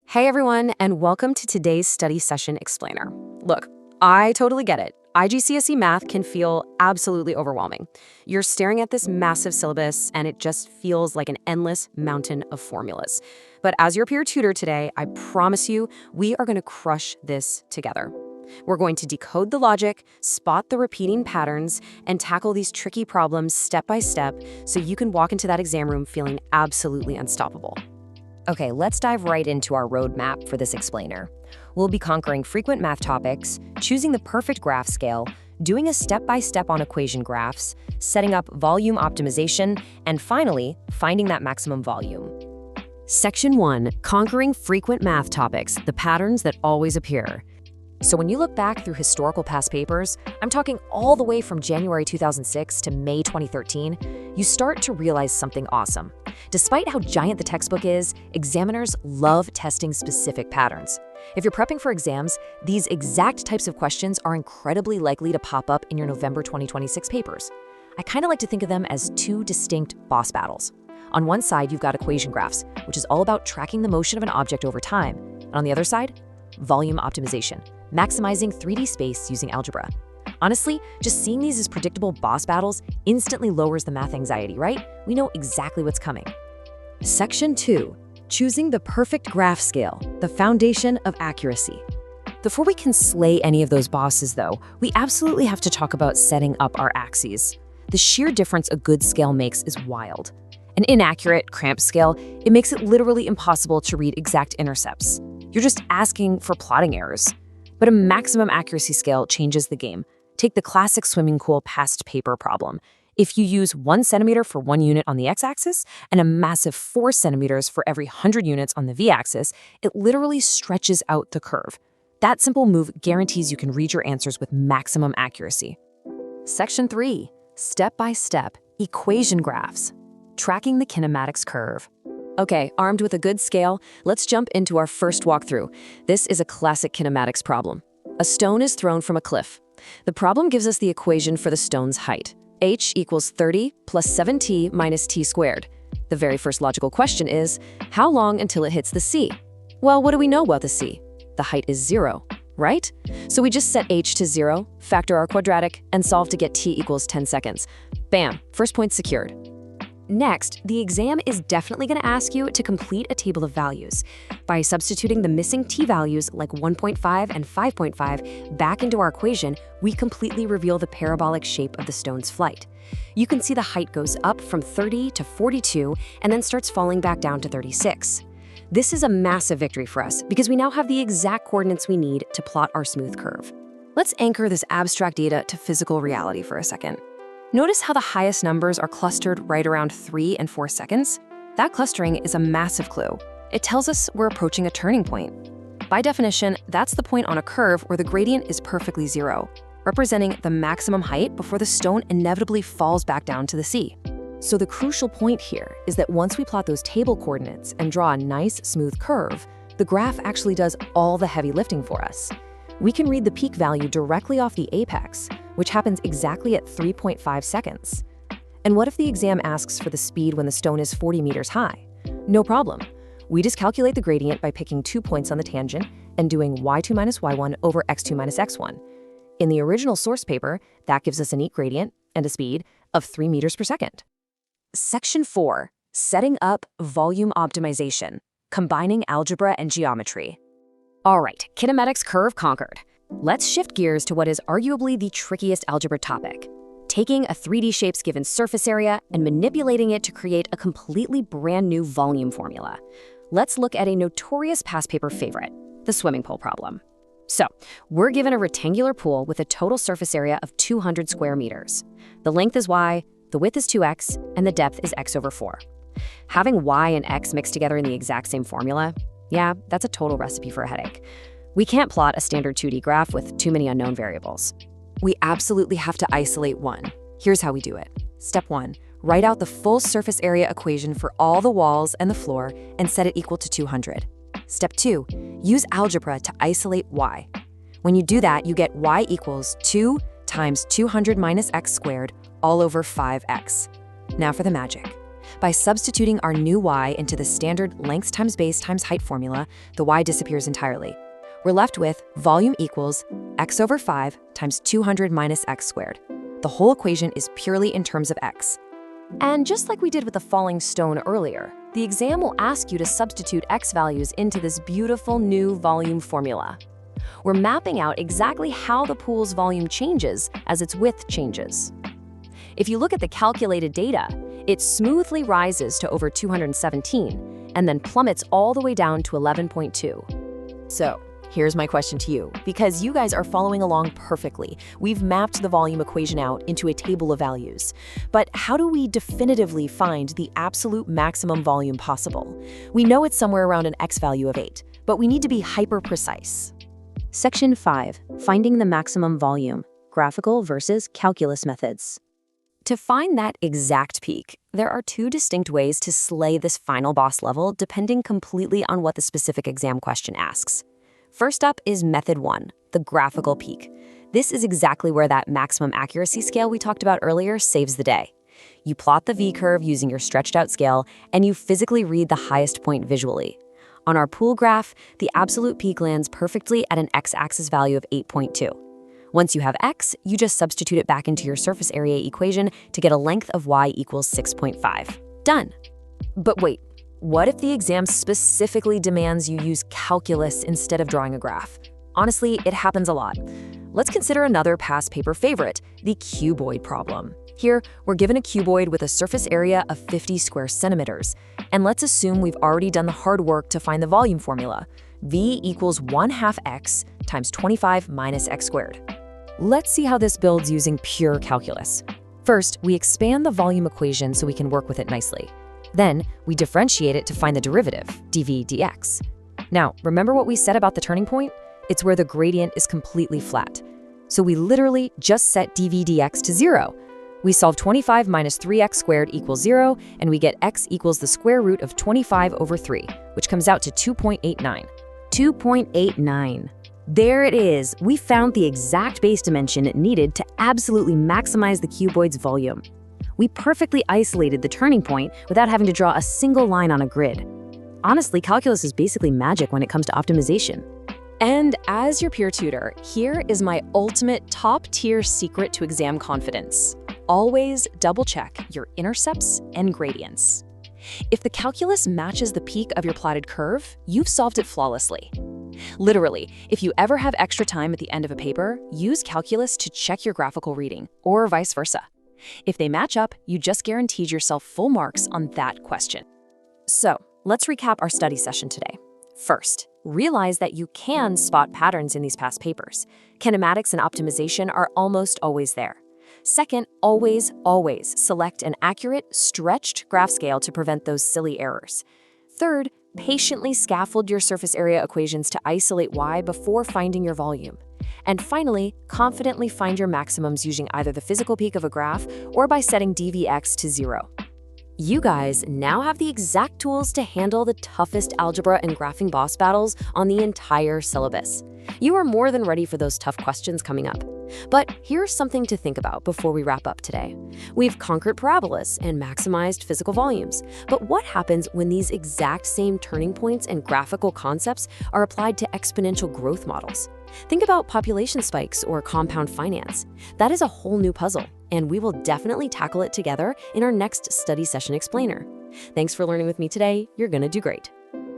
Hey everyone, and welcome to today's study session explainer. Look, I totally get it. IGCSE Math can feel absolutely overwhelming. You're staring at this massive syllabus, and it just feels like an endless mountain of formulas. But as your peer tutor today, I promise you, we are going to crush this together. We're going to decode the logic, spot the repeating patterns, and tackle these tricky problems step by step so you can walk into that exam room feeling absolutely unstoppable. Okay, let's dive right into our roadmap for this explainer. We'll be conquering frequent math topics, choosing the perfect graph scale, doing a step-by-step on equation graphs, setting up volume optimization, and finally, finding that maximum volume. Section 1, Conquering Frequent Math Topics, the patterns that always appear. So when you look back through historical past papers, I'm talking all the way from January 2006 to May 2013, you start to realize something awesome. Despite how giant the textbook is, examiners love testing specific patterns. If you're prepping for exams, these exact types of questions are incredibly likely to pop up in your November 2026 papers. I kind of like to think of them as two distinct boss battles. On one side, you've got equation graphs, which is all about tracking the motion of an object over time. And on the other side, volume optimization, maximizing 3D space using algebra. Honestly, just seeing these as predictable boss battles instantly lowers the math anxiety, right? We know exactly what's coming. Section 2, Choosing the Perfect Graph Scale, the Foundation of Accuracy. Before we can slay any of those bosses, though, we absolutely have to talk about setting up our axes. The sheer difference a good scale makes is wild. An inaccurate, cramped scale, it makes it literally impossible to read exact intercepts. You're just asking for plotting errors. But a maximum accuracy scale changes the game. Take the classic swimming pool past paper problem. If you use 1 centimeter for 1 unit on the x-axis and a massive 4 centimeters for every 100 units on the v-axis, it literally stretches out the curve. That simple move guarantees you can read your answers with maximum accuracy. Section 3, Step-by-step equation graphs, tracking the kinematics curve. Okay, armed with a good scale, let's jump into our first walkthrough. This is a classic kinematics problem. A stone is thrown from a cliff. The problem gives us the equation for the stone's height. H equals 30 plus 7t minus t squared. The very first logical question is, how long until it hits the sea? Well, what do we know about the sea? The height is 0, right? So we just set h to 0, factor our quadratic, and solve to get t equals 10 seconds. Bam, first point secured. Next, the exam is definitely going to ask you to complete a table of values. By substituting the missing t values like 1.5 and 5.5 back into our equation, we completely reveal the parabolic shape of the stone's flight. You can see the height goes up from 30 to 42 and then starts falling back down to 36. This is a massive victory for us because we now have the exact coordinates we need to plot our smooth curve. Let's anchor this abstract data to physical reality for a second. Notice how the highest numbers are clustered right around 3 and 4 seconds? That clustering is a massive clue. It tells us we're approaching a turning point. By definition, that's the point on a curve where the gradient is perfectly 0, representing the maximum height before the stone inevitably falls back down to the sea. So the crucial point here is that once we plot those table coordinates and draw a nice, smooth curve, the graph actually does all the heavy lifting for us. We can read the peak value directly off the apex, which happens exactly at 3.5 seconds. And what if the exam asks for the speed when the stone is 40 meters high? No problem. We just calculate the gradient by picking 2 points on the tangent and doing y2 minus y1 over x2 minus x1. In the original source paper, that gives us a neat gradient and a speed of 3 meters per second. Section 4, Setting up volume optimization, combining algebra and geometry. All right, kinematics curve conquered. Let's shift gears to what is arguably the trickiest algebra topic, taking a 3D shape's given surface area and manipulating it to create a completely brand new volume formula. Let's look at a notorious past paper favorite, the swimming pool problem. So, we're given a rectangular pool with a total surface area of 200 square meters. The length is y, the width is 2x, and the depth is x over 4. Having y and x mixed together in the exact same formula, yeah, that's a total recipe for a headache. We can't plot a standard 2D graph with too many unknown variables. We absolutely have to isolate one. Here's how we do it. Step 1, write out the full surface area equation for all the walls and the floor and set it equal to 200. Step 2, use algebra to isolate y. When you do that, you get y equals 2 times 200 minus x squared all over 5x. Now for the magic. By substituting our new y into the standard length times base times height formula, the y disappears entirely. We're left with volume equals x over 5 times 200 minus x squared. The whole equation is purely in terms of x. And just like we did with the falling stone earlier, the exam will ask you to substitute x values into this beautiful new volume formula. We're mapping out exactly how the pool's volume changes as its width changes. If you look at the calculated data, it smoothly rises to over 217 and then plummets all the way down to 11.2. So, here's my question to you, because you guys are following along perfectly. We've mapped the volume equation out into a table of values. But how do we definitively find the absolute maximum volume possible? We know it's somewhere around an x value of 8, but we need to be hyper-precise. Section 5, Finding the Maximum Volume, Graphical versus Calculus Methods. To find that exact peak, there are two distinct ways to slay this final boss level depending completely on what the specific exam question asks. First up is method 1, the graphical peak. This is exactly where that maximum accuracy scale we talked about earlier saves the day. You plot the V-curve using your stretched out scale, and you physically read the highest point visually. On our pool graph, the absolute peak lands perfectly at an x-axis value of 8.2. Once you have x, you just substitute it back into your surface area equation to get a length of y equals 6.5. Done. But wait. What if the exam specifically demands you use calculus instead of drawing a graph? Honestly, it happens a lot. Let's consider another past paper favorite, the cuboid problem. Here, we're given a cuboid with a surface area of 50 square centimeters. And let's assume we've already done the hard work to find the volume formula. V equals 1/2 x times 25 minus x squared. Let's see how this builds using pure calculus. First, we expand the volume equation so we can work with it nicely. Then, we differentiate it to find the derivative, dv dx. Now, remember what we said about the turning point? It's where the gradient is completely flat. So we literally just set dv dx to 0. We solve 25 minus 3x squared equals 0, and we get x equals the square root of 25 over 3, which comes out to 2.89. 2.89. There it is. We found the exact base dimension needed to absolutely maximize the cuboid's volume. We perfectly isolated the turning point without having to draw a single line on a grid. Honestly, calculus is basically magic when it comes to optimization. And as your peer tutor, here is my ultimate top-tier secret to exam confidence. Always double-check your intercepts and gradients. If the calculus matches the peak of your plotted curve, you've solved it flawlessly. Literally, if you ever have extra time at the end of a paper, use calculus to check your graphical reading, or vice versa. If they match up, you just guaranteed yourself full marks on that question. So, let's recap our study session today. First, realize that you can spot patterns in these past papers. Kinematics and optimization are almost always there. Second, always select an accurate, stretched graph scale to prevent those silly errors. Third, patiently scaffold your surface area equations to isolate y before finding your volume. And finally, confidently find your maximums using either the physical peak of a graph or by setting dvx to 0. You guys now have the exact tools to handle the toughest algebra and graphing boss battles on the entire syllabus. You are more than ready for those tough questions coming up. But here's something to think about before we wrap up today. We've conquered parabolas and maximized physical volumes, but what happens when these exact same turning points and graphical concepts are applied to exponential growth models? Think about population spikes or compound finance. That is a whole new puzzle, and we will definitely tackle it together in our next study session explainer. Thanks for learning with me today. You're gonna do great.